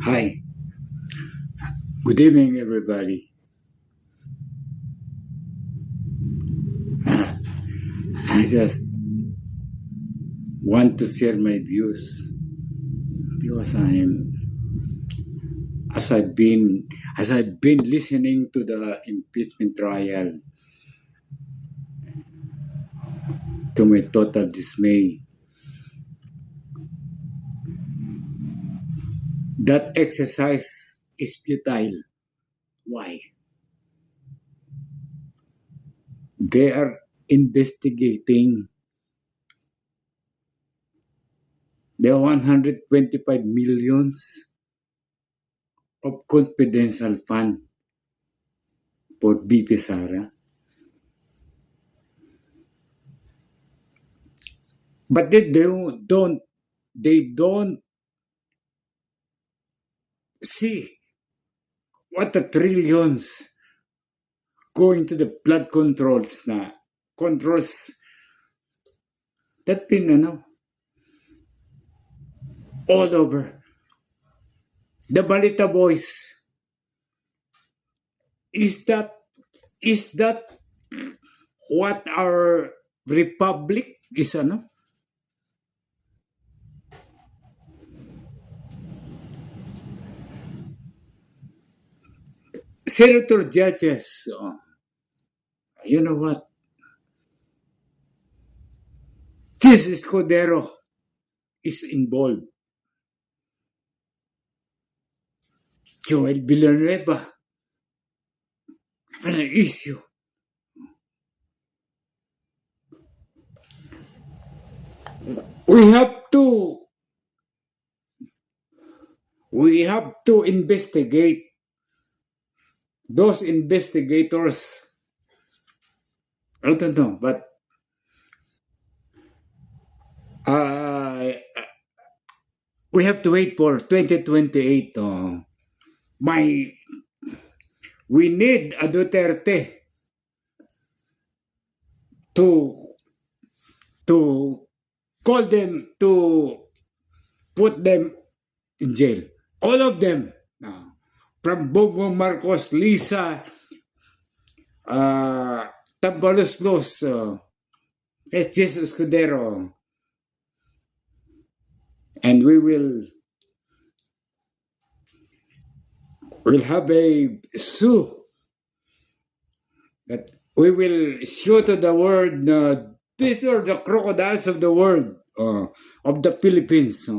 Hi, good evening, everybody. I just want to share my views because as I've been as I've been listening to the impeachment trial, to my total dismay, that exercise is futile. Why? They are investigating the 125 millions of confidential fund for BP Sara. But they don't see what the trillions going to the blood controls na controls that been all over. The Balita Boys, is that what our republic is Senator judges, you know what? This Escudero is involved. Joel Villanueva, an issue. We have to we have to investigate those investigators. I don't know, but uh, we have to wait for 2028. My, we need a Duterte to to call them to put them in jail. All of them, from Bongbong Marcos, Lisa, uh, Tambaloslos, Jesus Escudero, and will have a sue that we will show to the world. These are the crocodiles of the world, of the Philippines.